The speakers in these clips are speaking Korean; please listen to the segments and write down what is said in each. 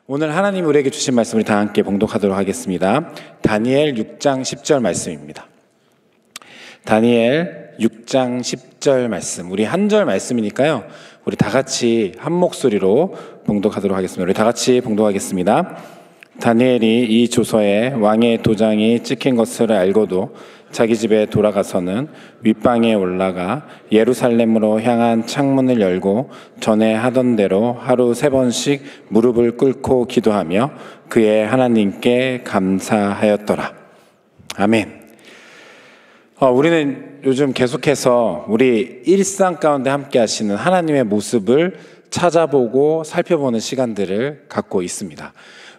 오늘 하나님 우리에게 주신 말씀 우리 다 함께 봉독하도록 하겠습니다. 다니엘 6장 10절 말씀입니다. 다니엘 6장 10절 말씀, 우리 한 절 말씀이니까요, 우리 다 같이 한 목소리로 봉독하도록 하겠습니다. 우리 다 같이 봉독하겠습니다. 다니엘이 이 조서에 왕의 도장이 찍힌 것을 알고도 자기 집에 돌아가서는 윗방에 올라가 예루살렘으로 향한 창문을 열고 전에 하던 대로 하루 3번씩 무릎을 꿇고 기도하며 그의 하나님께 감사하였더라. 아멘. 우리는 요즘 계속해서 우리 일상 가운데 함께 하시는 하나님의 모습을 찾아보고 살펴보는 시간들을 갖고 있습니다.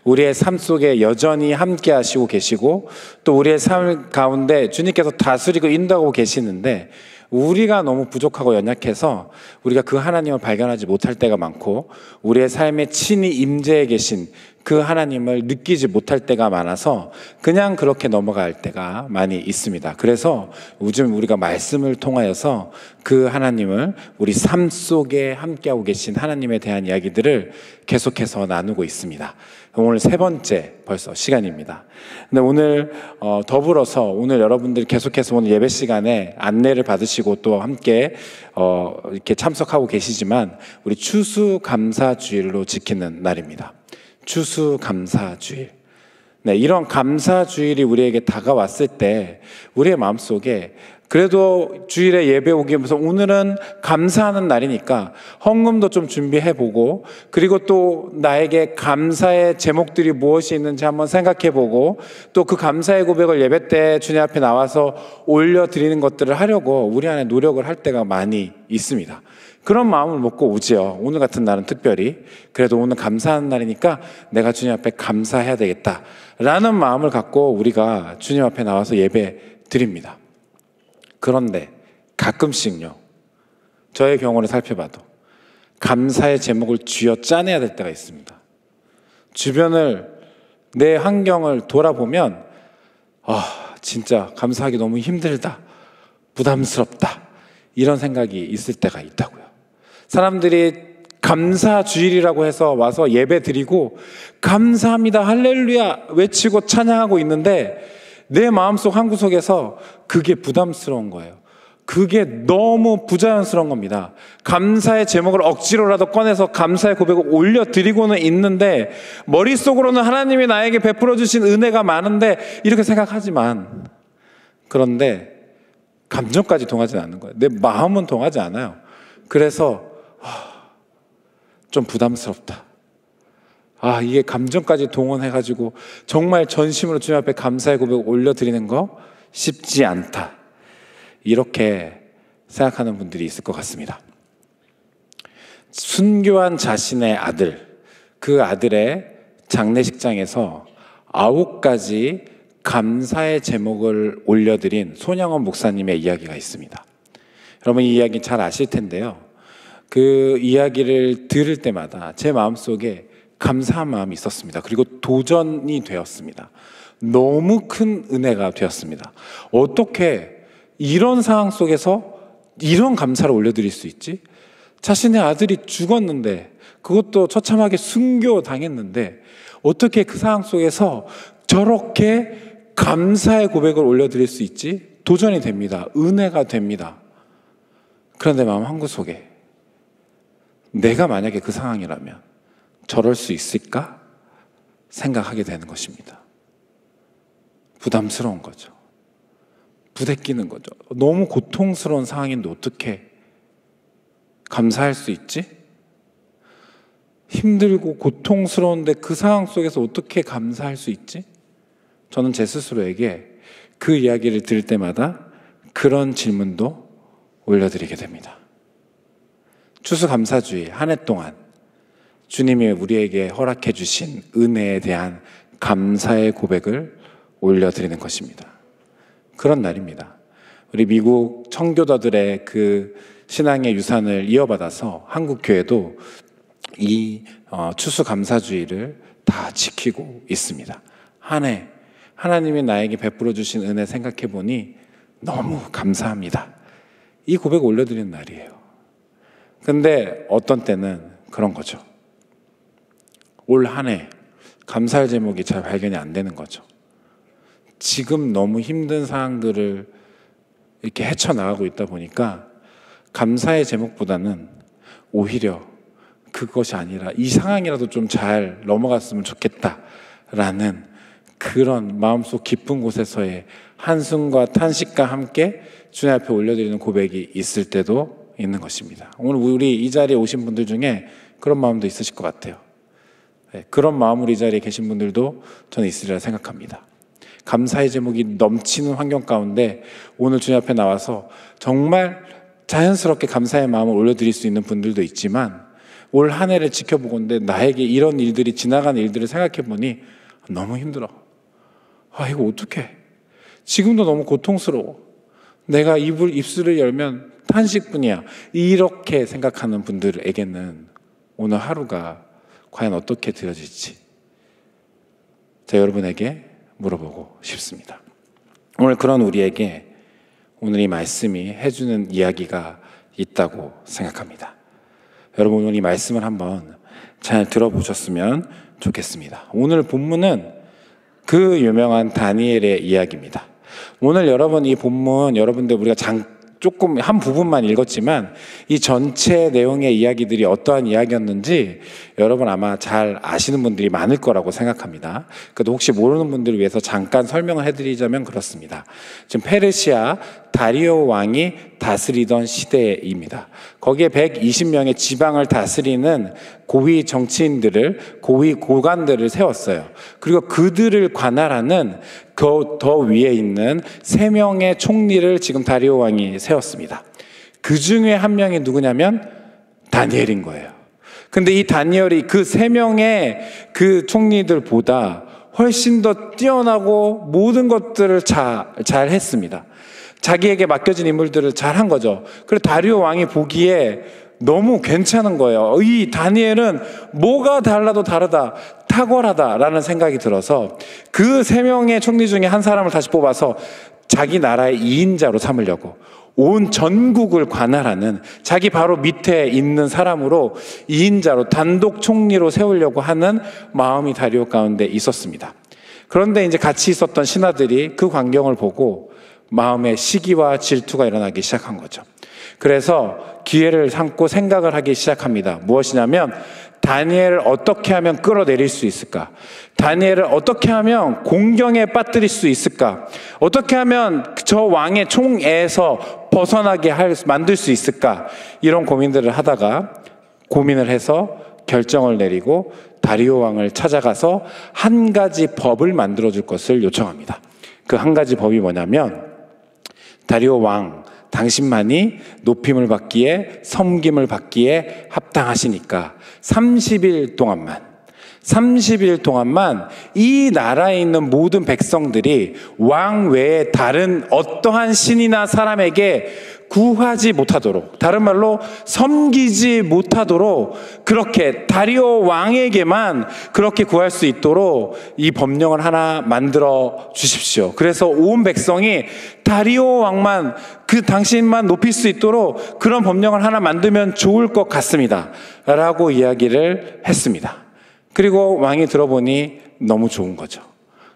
우리의 삶 속에 여전히 함께 하시고 계시고 또 우리의 삶 가운데 주님께서 다스리고 인도하고 계시는데 우리가 너무 부족하고 연약해서 우리가 그 하나님을 발견하지 못할 때가 많고 우리의 삶에 친히 임재해 계신 그 하나님을 느끼지 못할 때가 많아서 그냥 그렇게 넘어갈 때가 많이 있습니다. 그래서 요즘 우리가 말씀을 통하여서 그 하나님을 우리 삶 속에 함께하고 계신 하나님에 대한 이야기들을 계속해서 나누고 있습니다. 오늘 3번째 벌써 시간입니다. 근데 오늘 더불어서 오늘 여러분들 계속해서 오늘 예배 시간에 안내를 받으시고 또 함께 이렇게 참석하고 계시지만 우리 추수감사주일로 지키는 날입니다. 추수감사주일. 네, 이런 감사주일이 우리에게 다가왔을 때 우리의 마음속에 그래도 주일에 예배 오기 위해서 오늘은 감사하는 날이니까 헌금도 좀 준비해보고 그리고 또 나에게 감사의 제목들이 무엇이 있는지 한번 생각해보고 또 그 감사의 고백을 예배 때 주님 앞에 나와서 올려드리는 것들을 하려고 우리 안에 노력을 할 때가 많이 있습니다. 그런 마음을 먹고 오지요. 오늘 같은 날은 특별히 그래도 오늘 감사하는 날이니까 내가 주님 앞에 감사해야 되겠다 라는 마음을 갖고 우리가 주님 앞에 나와서 예배 드립니다. 그런데 가끔씩요, 저의 경우를 살펴봐도 감사의 제목을 쥐어 짜내야 될 때가 있습니다. 주변을, 내 환경을 돌아보면 진짜 감사하기 너무 힘들다, 부담스럽다 이런 생각이 있을 때가 있다고요. 사람들이 감사주일이라고 해서 와서 예배 드리고 감사합니다 할렐루야 외치고 찬양하고 있는데 내 마음속 한구석에서 그게 부담스러운 거예요. 그게 너무 부자연스러운 겁니다. 감사의 제목을 억지로라도 꺼내서 감사의 고백을 올려드리고는 있는데 머릿속으로는 하나님이 나에게 베풀어 주신 은혜가 많은데 이렇게 생각하지만 그런데 감정까지 동하지 않는 거예요. 내 마음은 동하지 않아요. 그래서 좀 부담스럽다. 이게 감정까지 동원해가지고 정말 전심으로 주님 앞에 감사의 고백을 올려드리는 거 쉽지 않다. 이렇게 생각하는 분들이 있을 것 같습니다. 순교한 자신의 아들, 그 아들의 장례식장에서 9가지 감사의 제목을 올려드린 손양원 목사님의 이야기가 있습니다. 여러분 이 이야기 잘 아실 텐데요. 그 이야기를 들을 때마다 제 마음속에 감사한 마음이 있었습니다. 그리고 도전이 되었습니다. 너무 큰 은혜가 되었습니다. 어떻게 이런 상황 속에서 이런 감사를 올려드릴 수 있지? 자신의 아들이 죽었는데 그것도 처참하게 순교당했는데 어떻게 그 상황 속에서 저렇게 감사의 고백을 올려드릴 수 있지? 도전이 됩니다. 은혜가 됩니다. 그런데 마음 한구석에 내가 만약에 그 상황이라면 저럴 수 있을까? 생각하게 되는 것입니다. 부담스러운 거죠. 부대끼는 거죠. 너무 고통스러운 상황인데 어떻게 감사할 수 있지? 힘들고 고통스러운데 그 상황 속에서 어떻게 감사할 수 있지? 저는 제 스스로에게 그 이야기를 들을 때마다 그런 질문도 올려드리게 됩니다. 추수감사주의 한 해 동안 주님이 우리에게 허락해 주신 은혜에 대한 감사의 고백을 올려드리는 것입니다. 그런 날입니다. 우리 미국 청교도들의 그 신앙의 유산을 이어받아서 한국 교회도 이 추수감사주의를 다 지키고 있습니다. 한 해 하나님이 나에게 베풀어 주신 은혜 생각해 보니 너무 감사합니다. 이 고백을 올려드리는 날이에요. 근데 어떤 때는 그런 거죠. 올 한 해 감사할 제목이 잘 발견이 안 되는 거죠. 지금 너무 힘든 상황들을 이렇게 헤쳐나가고 있다 보니까 감사의 제목보다는 오히려 그것이 아니라 이 상황이라도 좀 잘 넘어갔으면 좋겠다라는 그런 마음속 깊은 곳에서의 한숨과 탄식과 함께 주님 앞에 올려드리는 고백이 있을 때도 있는 것입니다. 오늘 우리 이 자리에 오신 분들 중에 그런 마음도 있으실 것 같아요. 그런 마음으로 이 자리에 계신 분들도 저는 있으리라 생각합니다. 감사의 제목이 넘치는 환경 가운데 오늘 주님 앞에 나와서 정말 자연스럽게 감사의 마음을 올려드릴 수 있는 분들도 있지만 올 한 해를 지켜보건대 나에게 이런 일들이 지나가는 일들을 생각해보니 너무 힘들어. 이거 어떡해. 지금도 너무 고통스러워. 내가 입술을 열면 탄식뿐이야. 이렇게 생각하는 분들에게는 오늘 하루가 과연 어떻게 되어질지 여러분에게 물어보고 싶습니다. 오늘 그런 우리에게 오늘 이 말씀이 해주는 이야기가 있다고 생각합니다. 여러분 오늘 이 말씀을 한번 잘 들어보셨으면 좋겠습니다. 오늘 본문은 그 유명한 다니엘의 이야기입니다. 오늘 여러분 이 본문 여러분들 우리가 조금 한 부분만 읽었지만 이 전체 내용의 이야기들이 어떠한 이야기였는지 여러분 아마 잘 아시는 분들이 많을 거라고 생각합니다. 그래도 혹시 모르는 분들을 위해서 잠깐 설명을 해드리자면 그렇습니다. 지금 페르시아 다리오 왕이 다스리던 시대입니다. 거기에 120명의 지방을 다스리는 고위 정치인들을, 고위 고관들을 세웠어요. 그리고 그들을 관할하는 더 위에 있는 3명의 총리를 지금 다리오 왕이 세웠습니다. 그 중에 한 명이 누구냐면 다니엘인 거예요. 근데 이 다니엘이 그 3명의 그 총리들보다 훨씬 더 뛰어나고 모든 것들을 잘 했습니다. 자기에게 맡겨진 인물들을 잘 한 거죠. 그래서 다리오 왕이 보기에 너무 괜찮은 거예요. 이 다니엘은 뭐가 달라도 다르다, 탁월하다라는 생각이 들어서 그 3명의 총리 중에 한 사람을 다시 뽑아서 자기 나라의 2인자로 삼으려고 온 전국을 관할하는 자기 바로 밑에 있는 사람으로 2인자로 단독 총리로 세우려고 하는 마음이 다리오 가운데 있었습니다. 그런데 이제 같이 있었던 신하들이 그 광경을 보고 마음에 시기와 질투가 일어나기 시작한 거죠. 그래서 기회를 삼고 생각을 하기 시작합니다. 무엇이냐면 다니엘을 어떻게 하면 끌어내릴 수 있을까? 다니엘을 어떻게 하면 공경에 빠뜨릴 수 있을까? 어떻게 하면 저 왕의 총애에서 벗어나게 만들 수 있을까? 이런 고민들을 하다가 고민을 해서 결정을 내리고 다리오 왕을 찾아가서 한 가지 법을 만들어줄 것을 요청합니다. 그 한 가지 법이 뭐냐면 다리오 왕, 당신만이 높임을 받기에 섬김을 받기에 합당하시니까 30일 동안만 이 나라에 있는 모든 백성들이 왕 외에 다른 어떠한 신이나 사람에게 구하지 못하도록, 다른 말로 섬기지 못하도록 그렇게 다리오 왕에게만 그렇게 구할 수 있도록 이 법령을 하나 만들어 주십시오. 그래서 온 백성이 다리오 왕만, 그 당신만 높일 수 있도록 그런 법령을 하나 만들면 좋을 것 같습니다 라고 이야기를 했습니다. 그리고 왕이 들어보니 너무 좋은 거죠.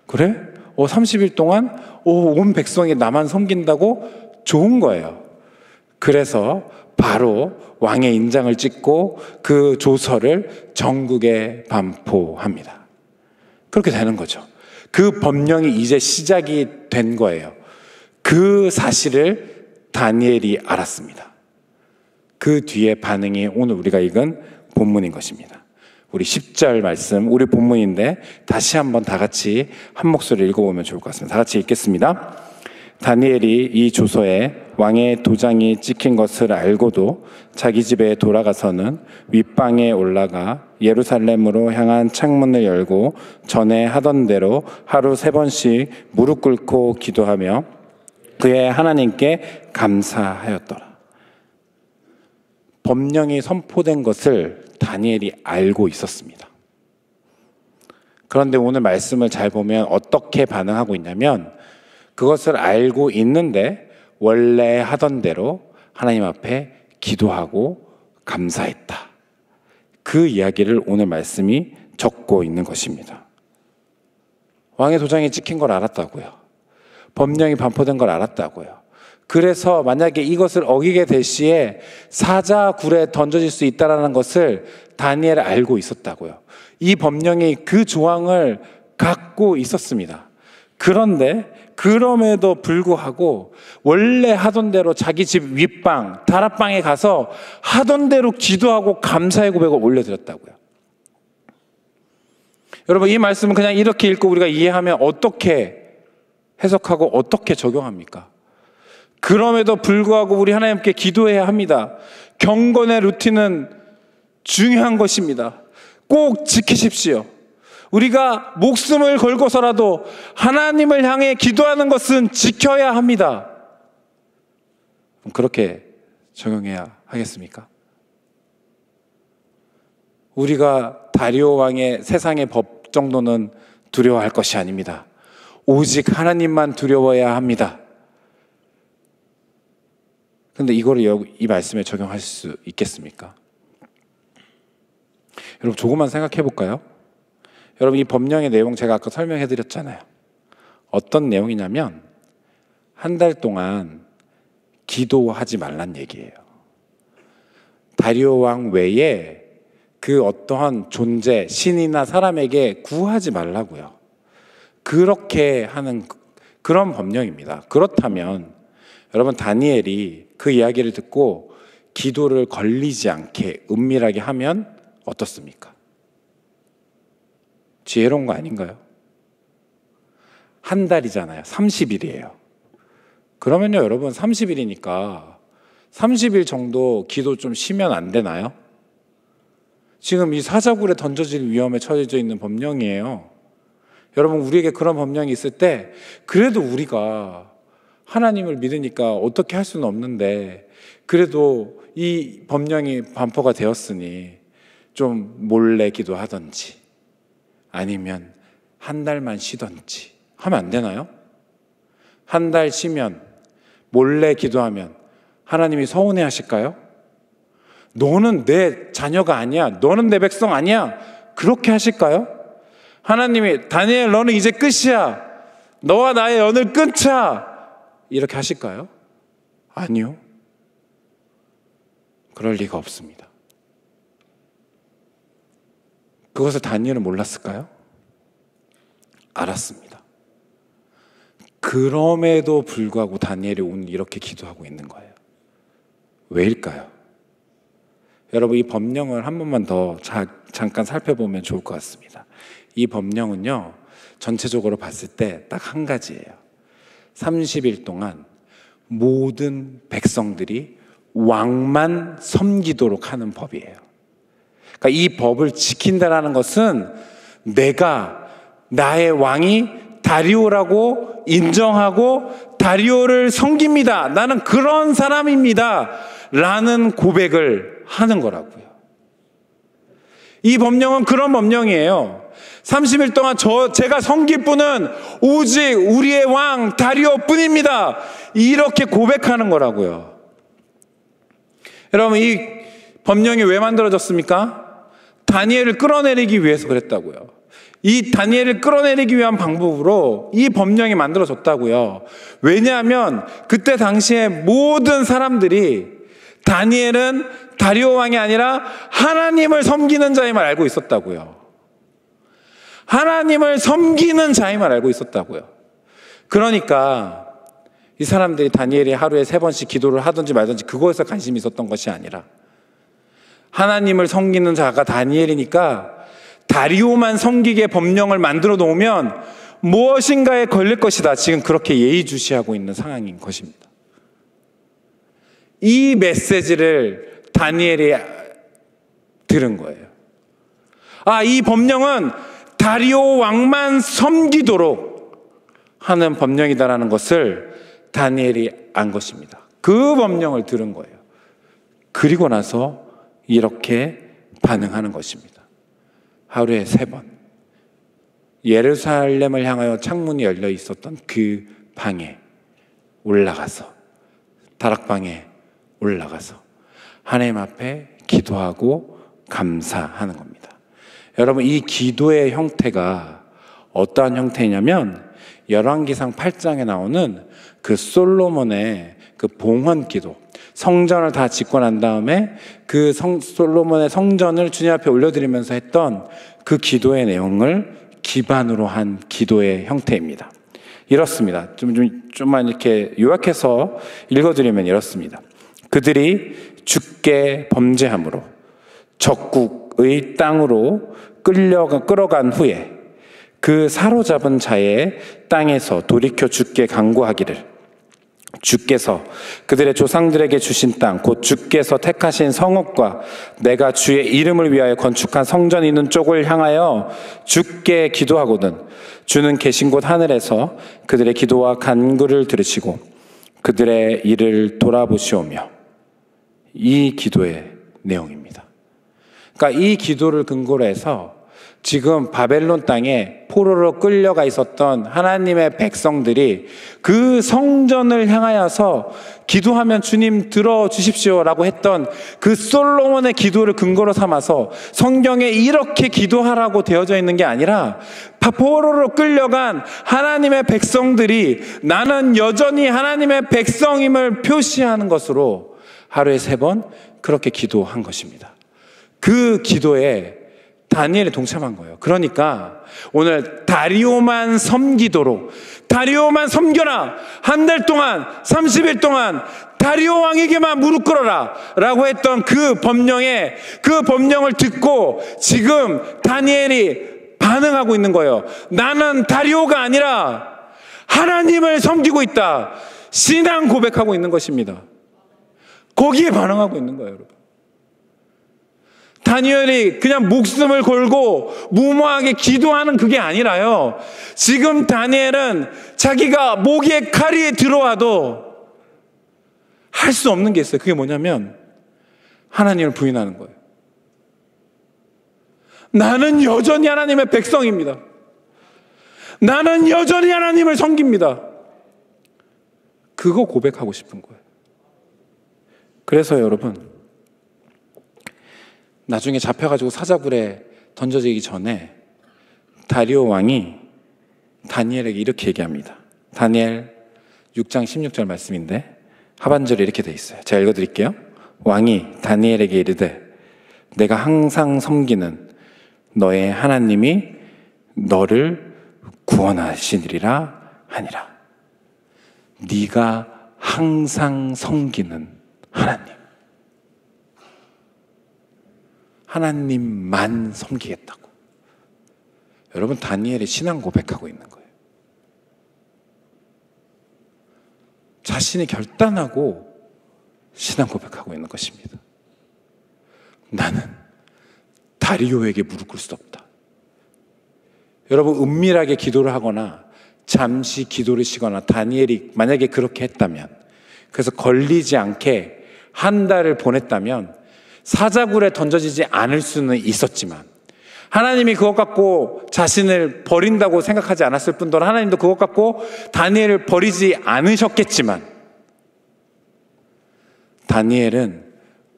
그래? 30일 동안 온 백성이 나만 섬긴다고? 좋은 거예요. 그래서 바로 왕의 인장을 찍고 그 조서를 전국에 반포합니다. 그렇게 되는 거죠. 그 법령이 이제 시작이 된 거예요. 그 사실을 다니엘이 알았습니다. 그 뒤에 반응이 오늘 우리가 읽은 본문인 것입니다. 우리 10절 말씀, 우리 본문인데 다시 한번 다 같이 한 목소리 읽어보면 좋을 것 같습니다. 다 같이 읽겠습니다. 다니엘이 이 조서에 왕의 도장이 찍힌 것을 알고도 자기 집에 돌아가서는 윗방에 올라가 예루살렘으로 향한 창문을 열고 전에 하던 대로 하루 3번씩 무릎 꿇고 기도하며 그의 하나님께 감사하였더라. 법령이 선포된 것을 다니엘이 알고 있었습니다. 그런데 오늘 말씀을 잘 보면 어떻게 반응하고 있냐면 그것을 알고 있는데 원래 하던 대로 하나님 앞에 기도하고 감사했다. 그 이야기를 오늘 말씀이 적고 있는 것입니다. 왕의 도장이 찍힌 걸 알았다고요. 법령이 반포된 걸 알았다고요. 그래서 만약에 이것을 어기게 될 시에 사자굴에 던져질 수 있다는 것을 다니엘이 알고 있었다고요. 이 법령이 그 조항을 갖고 있었습니다. 그런데 그럼에도 불구하고 원래 하던 대로 자기 집 윗방, 다락방에 가서 하던 대로 기도하고 감사의 고백을 올려드렸다고요. 여러분, 이 말씀은 그냥 이렇게 읽고 우리가 이해하면 어떻게 해석하고 어떻게 적용합니까? 그럼에도 불구하고 우리 하나님께 기도해야 합니다. 경건의 루틴은 중요한 것입니다. 꼭 지키십시오. 우리가 목숨을 걸고서라도 하나님을 향해 기도하는 것은 지켜야 합니다. 그렇게 적용해야 하겠습니까? 우리가 다리오 왕의 세상의 법 정도는 두려워할 것이 아닙니다. 오직 하나님만 두려워해야 합니다. 그런데 이거를 이 말씀에 적용할 수 있겠습니까? 여러분, 조금만 생각해 볼까요? 여러분, 이 법령의 내용 제가 아까 설명해 드렸잖아요. 어떤 내용이냐면 한 달 동안 기도하지 말란 얘기예요. 다리오 왕 외에 그 어떠한 존재, 신이나 사람에게 구하지 말라고요. 그렇게 하는 그런 법령입니다. 그렇다면 여러분, 다니엘이 그 이야기를 듣고 기도를 걸리지 않게 은밀하게 하면 어떻습니까? 지혜로운 거 아닌가요? 한 달이잖아요. 30일이에요. 그러면요, 여러분, 30일이니까 30일 정도 기도 좀 쉬면 안 되나요? 지금 이 사자굴에 던져질 위험에 처해져 있는 법령이에요. 여러분, 우리에게 그런 법령이 있을 때 그래도 우리가 하나님을 믿으니까 어떻게 할 수는 없는데 그래도 이 법령이 반포가 되었으니 좀 몰래 기도하든지 아니면 한 달만 쉬든지 하면 안 되나요? 한 달 쉬면 몰래 기도하면 하나님이 서운해 하실까요? 너는 내 자녀가 아니야. 너는 내 백성 아니야. 그렇게 하실까요? 하나님이 다니엘 너는 이제 끝이야. 너와 나의 연을 끊자. 이렇게 하실까요? 아니요. 그럴 리가 없습니다. 그것을 다니엘은 몰랐을까요? 알았습니다. 그럼에도 불구하고 다니엘이 오늘 이렇게 기도하고 있는 거예요. 왜일까요? 여러분, 이 법령을 한 번만 더 잠깐 살펴보면 좋을 것 같습니다. 이 법령은요, 전체적으로 봤을 때 딱 한 가지예요. 30일 동안 모든 백성들이 왕만 섬기도록 하는 법이에요. 그러니까 이 법을 지킨다라는 것은 내가 나의 왕이 다리오라고 인정하고 다리오를 섬깁니다. 나는 그런 사람입니다. 라는 고백을 하는 거라고요. 이 법령은 그런 법령이에요. 30일 동안 제가 섬길 분은 오직 우리의 왕 다리오 뿐입니다. 이렇게 고백하는 거라고요. 여러분, 이 법령이 왜 만들어졌습니까? 다니엘을 끌어내리기 위해서 그랬다고요. 이 다니엘을 끌어내리기 위한 방법으로 이 법령이 만들어졌다고요. 왜냐하면 그때 당시에 모든 사람들이 다니엘은 다리오 왕이 아니라 하나님을 섬기는 자임을 알고 있었다고요. 하나님을 섬기는 자임을 알고 있었다고요. 그러니까 이 사람들이 다니엘이 하루에 3번씩 기도를 하든지 말든지 그거에서 관심이 있었던 것이 아니라 하나님을 섬기는 자가 다니엘이니까 다리오만 섬기게 법령을 만들어 놓으면 무엇인가에 걸릴 것이다. 지금 그렇게 예의주시하고 있는 상황인 것입니다. 이 메시지를 다니엘이 들은 거예요. 이 법령은 다리오 왕만 섬기도록 하는 법령이다라는 것을 다니엘이 안 것입니다. 그 법령을 들은 거예요. 그리고 나서 이렇게 반응하는 것입니다. 하루에 3번 예루살렘을 향하여 창문이 열려 있었던 그 방에 올라가서 다락방에 올라가서 하나님 앞에 기도하고 감사하는 겁니다. 여러분, 이 기도의 형태가 어떠한 형태냐면 열왕기상 8장에 나오는 그 솔로몬의 그 봉헌 기도, 성전을 다 짓고 난 다음에 그 솔로몬의 성전을 주님 앞에 올려드리면서 했던 그 기도의 내용을 기반으로 한 기도의 형태입니다. 이렇습니다. 좀만 이렇게 요약해서 읽어드리면 이렇습니다. 그들이 주께 범죄함으로 적국의 땅으로 끌어간 후에 그 사로잡은 자의 땅에서 돌이켜 주께 간구하기를, 주께서 그들의 조상들에게 주신 땅 곧 주께서 택하신 성읍과 내가 주의 이름을 위하여 건축한 성전이 있는 쪽을 향하여 주께 기도하거든 주는 계신 곳 하늘에서 그들의 기도와 간구를 들으시고 그들의 일을 돌아보시오며. 이 기도의 내용입니다. 그러니까 이 기도를 근거로 해서 지금 바벨론 땅에 포로로 끌려가 있었던 하나님의 백성들이 그 성전을 향하여서 기도하면 주님 들어주십시오 라고 했던 그 솔로몬의 기도를 근거로 삼아서 성경에 이렇게 기도하라고 되어져 있는 게 아니라 포로로 끌려간 하나님의 백성들이 나는 여전히 하나님의 백성임을 표시하는 것으로 하루에 3번 그렇게 기도한 것입니다. 그 기도에 다니엘이 동참한 거예요. 그러니까 오늘 다리오만 섬기도록, 다리오만 섬겨라, 한 달 동안 30일 동안 다리오 왕에게만 무릎 꿇어라 라고 했던 그 법령을 듣고 지금 다니엘이 반응하고 있는 거예요. 나는 다리오가 아니라 하나님을 섬기고 있다, 신앙 고백하고 있는 것입니다. 거기에 반응하고 있는 거예요, 여러분. 다니엘이 그냥 목숨을 걸고 무모하게 기도하는 그게 아니라요, 지금 다니엘은 자기가 목에 칼이 들어와도 할 수 없는 게 있어요. 그게 뭐냐면 하나님을 부인하는 거예요. 나는 여전히 하나님의 백성입니다. 나는 여전히 하나님을 섬깁니다. 그거 고백하고 싶은 거예요. 그래서 여러분, 나중에 잡혀가지고 사자굴에 던져지기 전에 다리오 왕이 다니엘에게 이렇게 얘기합니다. 다니엘 6장 16절 말씀인데 하반절에 이렇게 돼 있어요. 제가 읽어드릴게요. 왕이 다니엘에게 이르되 내가 항상 섬기는 너의 하나님이 너를 구원하시리라 하니라. 네가 항상 섬기는 하나님, 하나님만 섬기겠다고. 여러분, 다니엘이 신앙 고백하고 있는 거예요. 자신이 결단하고 신앙 고백하고 있는 것입니다. 나는 다리오에게 무릎 꿇을 수 없다. 여러분, 은밀하게 기도를 하거나 잠시 기도를 쉬거나 다니엘이 만약에 그렇게 했다면, 그래서 걸리지 않게 한 달을 보냈다면 사자굴에 던져지지 않을 수는 있었지만, 하나님이 그것 갖고 자신을 버린다고 생각하지 않았을 뿐더러 하나님도 그것 갖고 다니엘을 버리지 않으셨겠지만, 다니엘은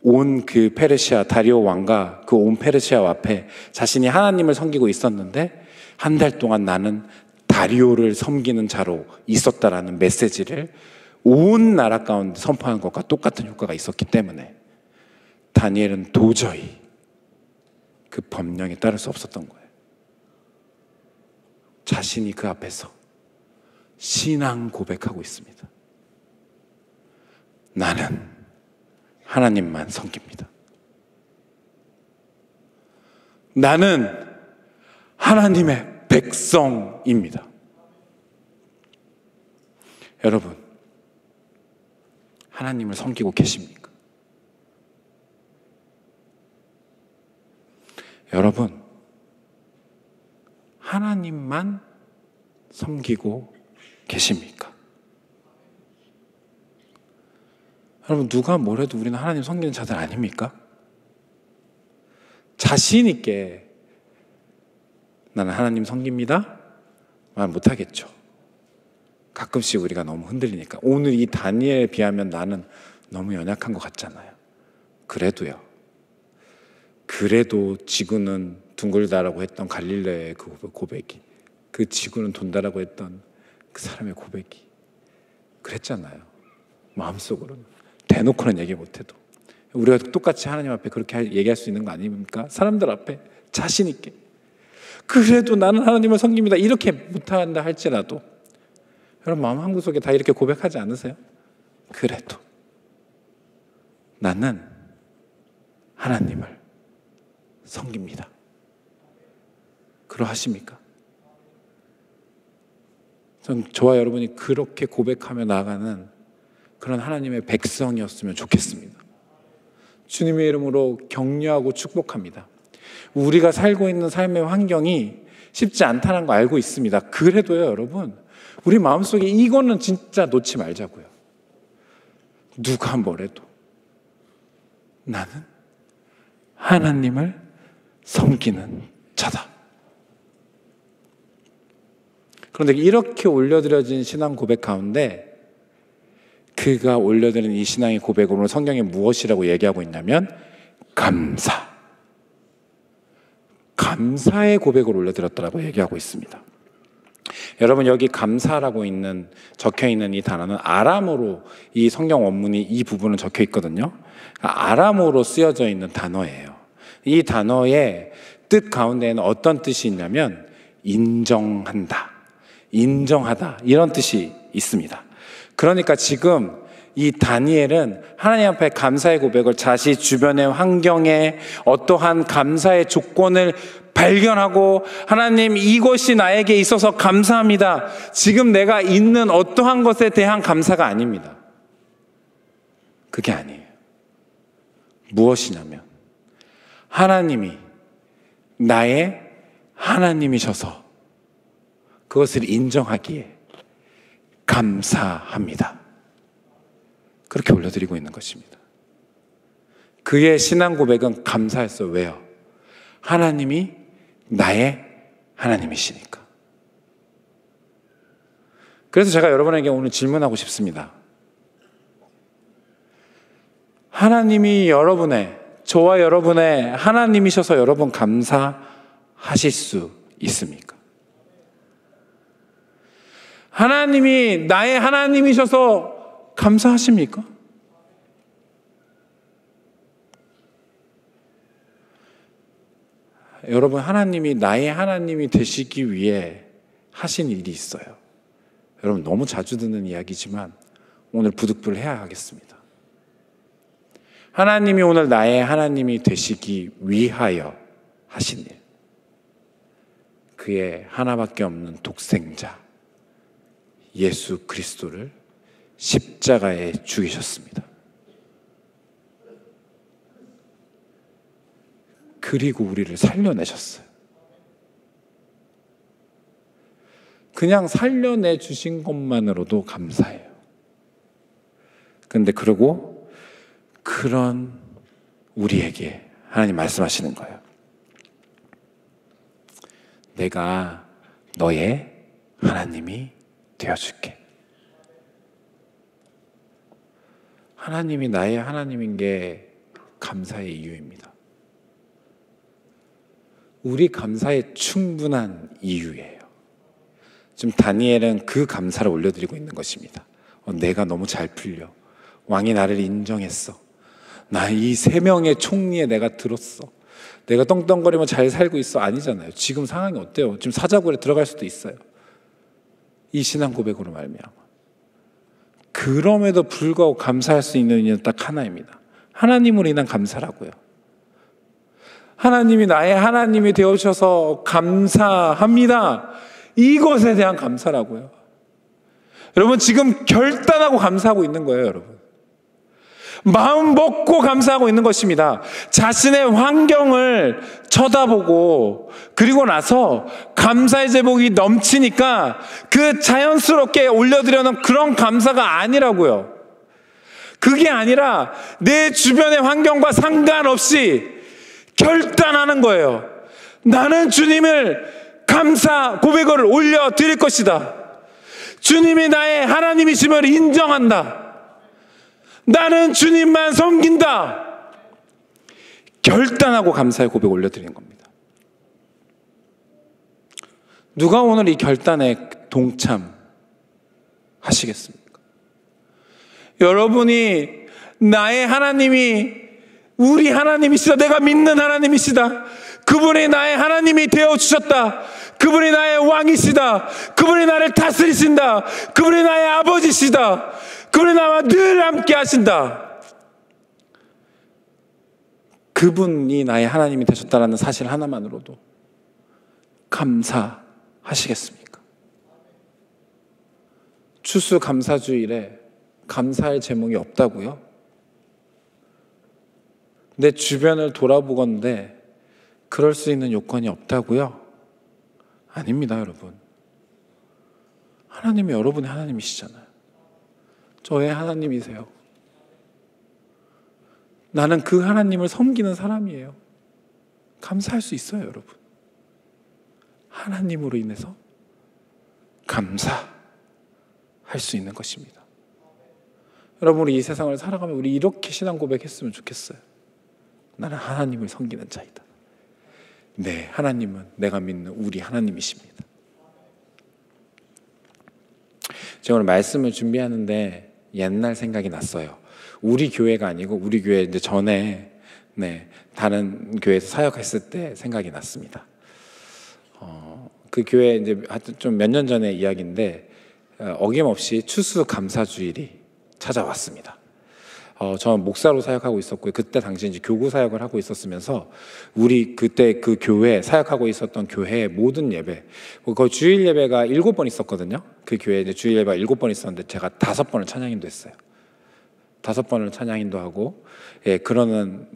온 그 페르시아 다리오 왕과 그 온 페르시아 앞에 자신이 하나님을 섬기고 있었는데 한 달 동안 나는 다리오를 섬기는 자로 있었다라는 메시지를 온 나라 가운데 선포하는 것과 똑같은 효과가 있었기 때문에 다니엘은 도저히 그 법령에 따를 수 없었던 거예요. 자신이 그 앞에서 신앙 고백하고 있습니다. 나는 하나님만 섬깁니다. 나는 하나님의 백성입니다. 여러분, 하나님을 섬기고 계십니까? 여러분, 하나님만 섬기고 계십니까? 여러분, 누가 뭐래도 우리는 하나님 섬기는 자들 아닙니까? 자신 있게 나는 하나님 섬깁니다 말 못하겠죠. 가끔씩 우리가 너무 흔들리니까. 오늘 이 다니엘에 비하면 나는 너무 연약한 것 같잖아요. 그래도요, 그래도 지구는 둥글다라고 했던 갈릴레의 그 고백이, 그 지구는 돈다라고 했던 그 사람의 고백이 그랬잖아요. 마음속으로는 대놓고는 얘기 못해도 우리가 똑같이 하나님 앞에 그렇게 얘기할 수 있는 거 아닙니까? 사람들 앞에 자신 있게 그래도 나는 하나님을 섬깁니다 이렇게 못한다 할지라도 여러분 마음 한구석에 다 이렇게 고백하지 않으세요? 그래도 나는 하나님을 섬깁니다. 그러하십니까? 저와 여러분이 그렇게 고백하며 나아가는 그런 하나님의 백성이었으면 좋겠습니다. 주님의 이름으로 격려하고 축복합니다. 우리가 살고 있는 삶의 환경이 쉽지 않다는 거 알고 있습니다. 그래도요 여러분, 우리 마음속에 이거는 진짜 놓지 말자고요. 누가 뭐래도 나는 하나님을 섬기는 자다. 그런데 이렇게 올려드려진 신앙 고백 가운데 그가 올려드린 이 신앙의 고백으로 성경에 무엇이라고 얘기하고 있냐면 감사의 고백을 올려드렸다라고 얘기하고 있습니다. 여러분 여기 감사라고 적혀 있는 이 단어는 아람어로 이 성경 원문이 이 부분은 적혀 있거든요. 아람어로 쓰여져 있는 단어예요. 이 단어의 뜻 가운데에는 어떤 뜻이 있냐면 인정한다, 인정하다 이런 뜻이 있습니다. 그러니까 지금 이 다니엘은 하나님 앞에 감사의 고백을 자신 주변의 환경에 어떠한 감사의 조건을 발견하고 하나님 이것이 나에게 있어서 감사합니다. 지금 내가 있는 어떠한 것에 대한 감사가 아닙니다. 그게 아니에요. 무엇이냐면 하나님이 나의 하나님이셔서 그것을 인정하기에 감사합니다. 그렇게 올려드리고 있는 것입니다. 그의 신앙 고백은 감사했어요. 왜요? 하나님이 나의 하나님이시니까. 그래서 제가 여러분에게 오늘 질문하고 싶습니다. 하나님이 저와 여러분의 하나님이셔서 여러분 감사하실 수 있습니까? 하나님이 나의 하나님이셔서 감사하십니까? 여러분 하나님이 나의 하나님이 되시기 위해 하신 일이 있어요. 여러분 너무 자주 듣는 이야기지만 오늘 부득불 해야 하겠습니다. 하나님이 오늘 나의 하나님이 되시기 위하여 하신 일, 그의 하나밖에 없는 독생자 예수 그리스도를 십자가에 죽이셨습니다. 그리고 우리를 살려내셨어요. 그냥 살려내 주신 것만으로도 감사해요. 그런데 그러고 그런 우리에게 하나님 말씀하시는 거예요. 내가 너의 하나님이 되어줄게. 하나님이 나의 하나님인 게 감사의 이유입니다. 우리 감사에 충분한 이유예요. 지금 다니엘은 그 감사를 올려드리고 있는 것입니다. 내가 너무 잘 풀려. 왕이 나를 인정했어. 나 이 3명의 총리에 내가 들었어. 내가 떵떵거리며 잘 살고 있어. 아니잖아요. 지금 상황이 어때요? 지금 사자굴에 들어갈 수도 있어요. 이 신앙 고백으로 말미암아. 그럼에도 불구하고 감사할 수 있는 이유는 딱 하나입니다. 하나님으로 인한 감사라고요. 하나님이 나의 하나님이 되어주셔서 감사합니다. 이것에 대한 감사라고요. 여러분 지금 결단하고 감사하고 있는 거예요, 여러분. 마음 먹고 감사하고 있는 것입니다. 자신의 환경을 쳐다보고 그리고 나서 감사의 제목이 넘치니까 그 자연스럽게 올려드려는 그런 감사가 아니라고요. 그게 아니라 내 주변의 환경과 상관없이 결단하는 거예요. 나는 주님을 감사 고백을 올려드릴 것이다. 주님이 나의 하나님이심을 인정한다. 나는 주님만 섬긴다. 결단하고 감사의 고백 올려드리는 겁니다. 누가 오늘 이 결단에 동참하시겠습니까? 여러분이 나의 하나님이 우리 하나님이시다, 내가 믿는 하나님이시다, 그분이 나의 하나님이 되어주셨다, 그분이 나의 왕이시다, 그분이 나를 다스리신다, 그분이 나의 아버지시다, 그분이 나와 늘 함께 하신다, 그분이 나의 하나님이 되셨다라는 사실 하나만으로도 감사하시겠습니까? 추수감사주일에 감사할 제목이 없다고요? 내 주변을 돌아보건대 그럴 수 있는 요건이 없다고요? 아닙니다, 여러분. 하나님이 여러분의 하나님이시잖아요. 저의 하나님이세요. 나는 그 하나님을 섬기는 사람이에요. 감사할 수 있어요, 여러분. 하나님으로 인해서 감사할 수 있는 것입니다. 여러분, 우리 이 세상을 살아가면 우리 이렇게 신앙 고백했으면 좋겠어요. 나는 하나님을 섬기는 자이다. 네, 하나님은 내가 믿는 우리 하나님이십니다. 제가 오늘 말씀을 준비하는데 옛날 생각이 났어요. 우리 교회가 아니고 우리 교회 이제 전에 다른 교회에서 사역했을 때 생각이 났습니다. 그 교회 이제 하여튼 좀 몇 년 전의 이야기인데 어김없이 추수감사주일이 찾아왔습니다. 저는 목사로 사역하고 있었고요. 그때 당시 이제 교구 사역을 하고 있었으면서 우리 그때 그 교회 사역하고 있었던 교회의 모든 예배, 거의 주일 예배가 7번 있었거든요. 그 교회에 이제 주일 예배가 7번 있었는데 제가 5번을 찬양인도 했어요. 5번을 찬양인도 하고, 예, 그러는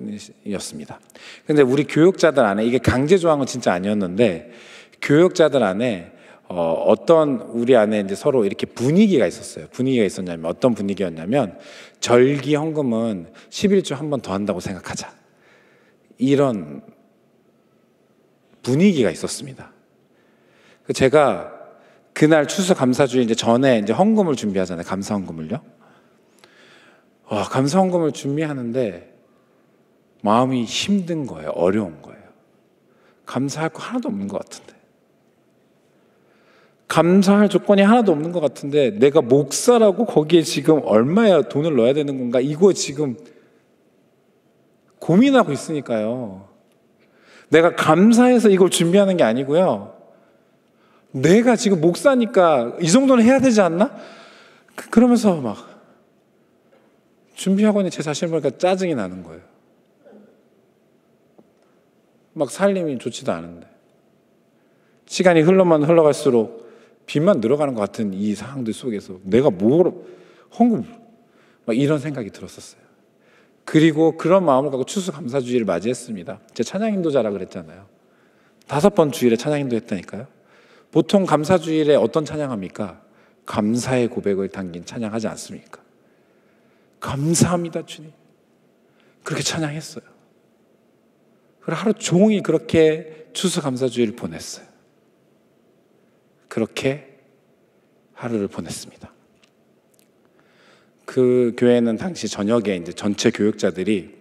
이었습니다. 근데 우리 교육자들 안에, 이게 강제 조항은 진짜 아니었는데, 교육자들 안에 어떤 우리 안에 이제 서로 이렇게 분위기가 있었어요. 분위기가 있었냐면 어떤 분위기였냐면 절기 헌금은 11조 한 번 더 한다고 생각하자. 이런 분위기가 있었습니다. 제가 그날 추수감사주일 이제 전에 이제 헌금을 준비하잖아요. 감사 헌금을요. 감사 헌금을 준비하는데 마음이 힘든 거예요. 어려운 거예요. 감사할 거 하나도 없는 것 같은데. 감사할 조건이 하나도 없는 것 같은데 내가 목사라고 거기에 지금 얼마야 돈을 넣어야 되는 건가, 이거 지금 고민하고 있으니까요. 내가 감사해서 이걸 준비하는 게 아니고요. 내가 지금 목사니까 이 정도는 해야 되지 않나? 그러면서 막 준비하고 있는 제 자신을 보니까 짜증이 나는 거예요. 막 살림이 좋지도 않은데 시간이 흘러갈수록 빚만 늘어가는 것 같은 이 상황들 속에서 내가 헌금, 막 이런 생각이 들었었어요. 그리고 그런 마음을 갖고 추수감사주일을 맞이했습니다. 제가 찬양인도자라 그랬잖아요. 5번 주일에 찬양인도 했다니까요. 보통 감사주일에 어떤 찬양합니까? 감사의 고백을 담긴 찬양하지 않습니까? 감사합니다, 주님. 그렇게 찬양했어요. 그리고 하루 종일 그렇게 추수감사주일을 보냈어요. 그렇게 하루를 보냈습니다. 그 교회는 당시 저녁에 이제 전체 교육자들이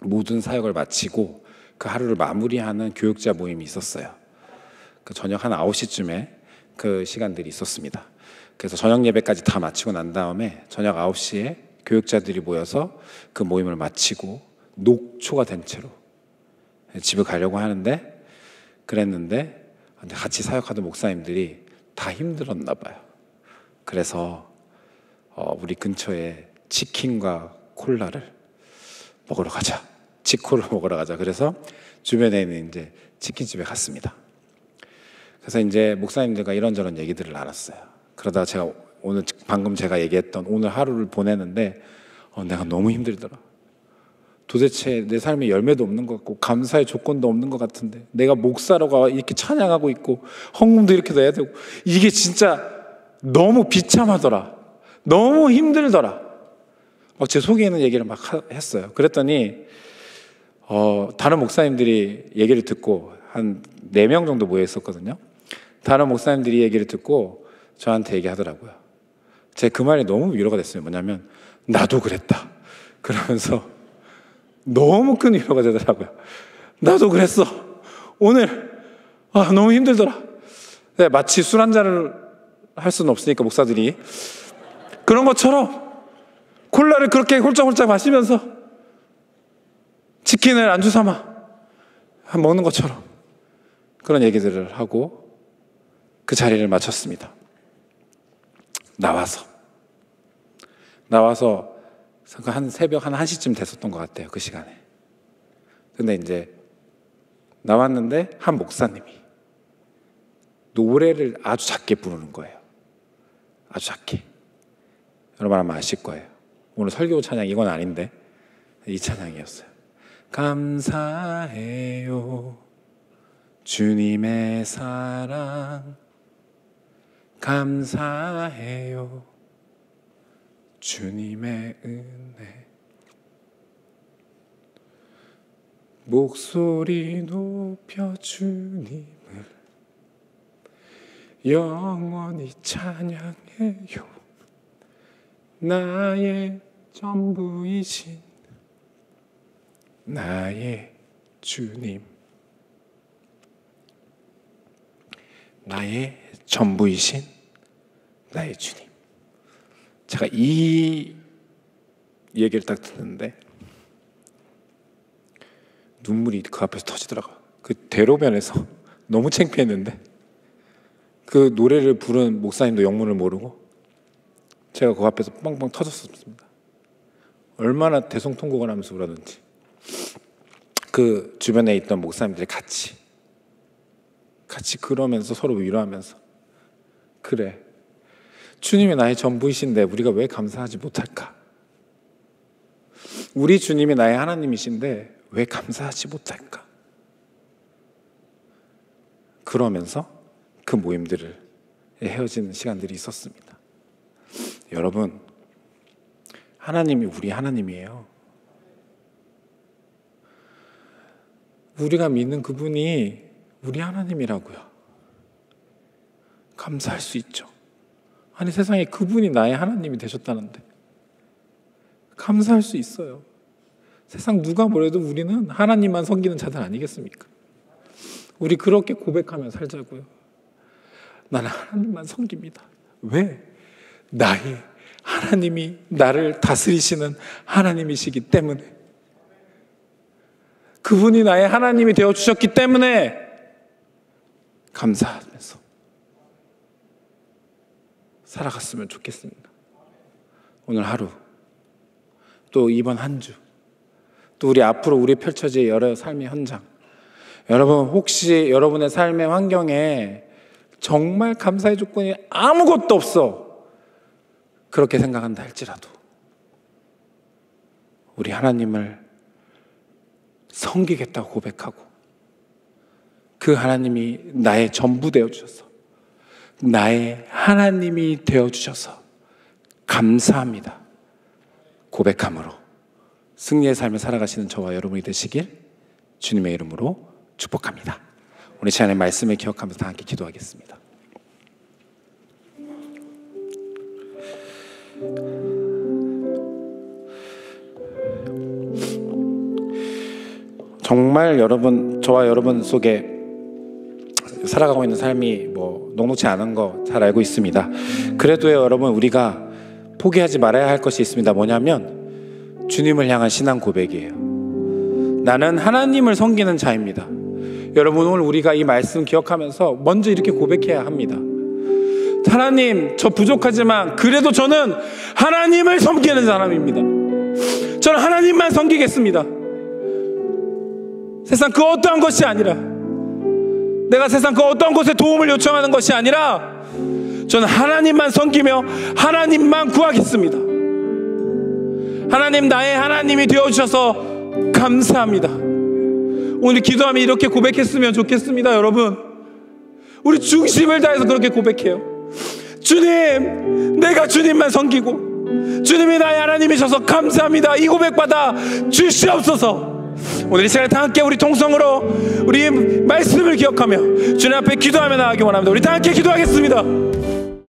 모든 사역을 마치고 그 하루를 마무리하는 교육자 모임이 있었어요. 그 저녁 한 9시쯤에 그 시간들이 있었습니다. 그래서 저녁 예배까지 다 마치고 난 다음에 저녁 9시에 교육자들이 모여서 그 모임을 마치고 녹초가 된 채로 집에 가려고 하는데, 그랬는데 같이 사역하던 목사님들이 다 힘들었나 봐요. 그래서 우리 근처에 치킨과 콜라를 먹으러 가자, 치콜을 먹으러 가자. 그래서 주변에 있는 이제 치킨집에 갔습니다. 그래서 이제 목사님들과 이런저런 얘기들을 나눴어요. 그러다가 제가 방금 제가 얘기했던 오늘 하루를 보내는데 내가 너무 힘들더라. 도대체 내 삶에 열매도 없는 것 같고 감사의 조건도 없는 것 같은데 내가 목사로가 이렇게 찬양하고 있고 헌금도 이렇게 넣어야 되고 이게 진짜 너무 비참하더라. 너무 힘들더라. 막 제 속에 있는 얘기를 막 했어요. 그랬더니 다른 목사님들이 얘기를 듣고 한 4명 정도 모여 있었거든요. 다른 목사님들이 얘기를 듣고 저한테 얘기하더라고요. 제 그 말이 너무 위로가 됐어요. 뭐냐면 나도 그랬다. 그러면서 너무 큰 위로가 되더라고요. 나도 그랬어. 오늘 너무 힘들더라. 네, 마치 술 한 잔을 할 수는 없으니까 목사들이 그런 것처럼 콜라를 그렇게 홀짝홀짝 마시면서 치킨을 안주 삼아 먹는 것처럼 그런 얘기들을 하고 그 자리를 마쳤습니다. 나와서 한 새벽 한 1시쯤 됐었던 것 같아요. 그 시간에. 근데 이제 나왔는데 한 목사님이 노래를 아주 작게 부르는 거예요. 아주 작게. 여러분 아마 아실 거예요. 오늘 설교 찬양 이건 아닌데 이 찬양이었어요. 감사해요 주님의 사랑, 감사해요 주님의 은혜. 목소리 높여 주님을 영원히 찬양해요. 나의 전부이신 나의 주님, 나의 전부이신 나의 주님. 제가 이 얘기를 딱 듣는데 눈물이 그 앞에서 터지더라고요. 그 대로변에서 너무 창피했는데 그 노래를 부른 목사님도 영문을 모르고 제가 그 앞에서 뻥뻥 터졌습니다. 얼마나 대성통곡을 하면서 그러는지. 그 주변에 있던 목사님들이 같이 그러면서 서로 위로하면서, 그래, 주님이 나의 전부이신데 우리가 왜 감사하지 못할까? 우리 주님이 나의 하나님이신데 왜 감사하지 못할까? 그러면서 그 모임들을 헤어지는 시간들이 있었습니다. 여러분, 하나님이 우리 하나님이에요. 우리가 믿는 그분이 우리 하나님이라고요. 감사할 수 있죠. 아니, 세상에 그분이 나의 하나님이 되셨다는데 감사할 수 있어요. 세상 누가 뭐래도 우리는 하나님만 섬기는 자들 아니겠습니까? 우리 그렇게 고백하며 살자고요. 나는 하나님만 섬깁니다. 왜? 나의 하나님이 나를 다스리시는 하나님이시기 때문에, 그분이 나의 하나님이 되어주셨기 때문에 감사하면서 살아갔으면 좋겠습니다. 오늘 하루, 또 이번 한 주, 또 우리 앞으로 우리 펼쳐질 여러 삶의 현장, 여러분 혹시 여러분의 삶의 환경에 정말 감사의 조건이 아무것도 없어 그렇게 생각한다 할지라도 우리 하나님을 섬기겠다고 고백하고 그 하나님이 나의 전부 되어주셔서 나의 하나님이 되어주셔서 감사합니다 고백함으로 승리의 삶을 살아가시는 저와 여러분이 되시길 주님의 이름으로 축복합니다. 오늘 시간에 말씀을 기억하면서 다 함께 기도하겠습니다. 정말 여러분, 저와 여러분 속에 살아가고 있는 삶이 녹록지 않은 거 잘 알고 있습니다. 그래도 여러분, 우리가 포기하지 말아야 할 것이 있습니다. 뭐냐면 주님을 향한 신앙 고백이에요. 나는 하나님을 섬기는 자입니다. 여러분, 오늘 우리가 이 말씀 기억하면서 먼저 이렇게 고백해야 합니다. 하나님, 저 부족하지만 그래도 저는 하나님을 섬기는 사람입니다. 저는 하나님만 섬기겠습니다. 세상 그 어떠한 것이 아니라, 내가 세상 그 어떠한 곳에 도움을 요청하는 것이 아니라 저는 하나님만 섬기며 하나님만 구하겠습니다. 하나님, 나의 하나님이 되어주셔서 감사합니다. 오늘 기도하며 이렇게 고백했으면 좋겠습니다. 여러분, 우리 중심을 다해서 그렇게 고백해요. 주님, 내가 주님만 섬기고 주님이 나의 하나님이셔서 감사합니다. 이 고백 받아 주시옵소서. 오늘 이 시간에 다 함께 우리 통성으로 우리 말씀을 기억하며 주님 앞에 기도하며 나가기 원합니다. 우리 다 함께 기도하겠습니다.